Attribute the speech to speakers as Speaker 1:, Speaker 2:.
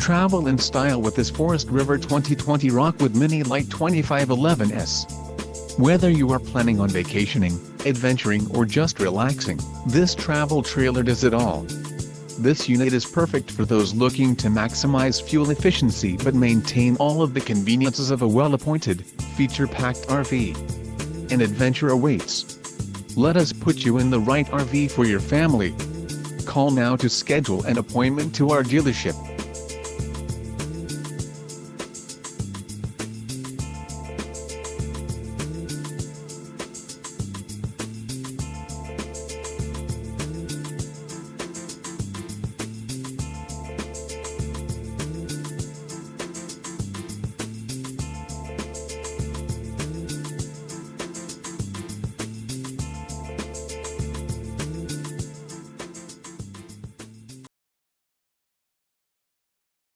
Speaker 1: Travel in style with this Forest River 2020 Rockwood Mini Lite 2511S. Whether you are planning on vacationing, adventuring or just relaxing, this travel trailer does it all. This unit is perfect for those looking to maximize fuel efficiency but maintain all of the conveniences of a well-appointed, feature-packed RV. An adventure awaits. Let us put you in the right RV for your family. Call now to schedule an appointment to our dealership.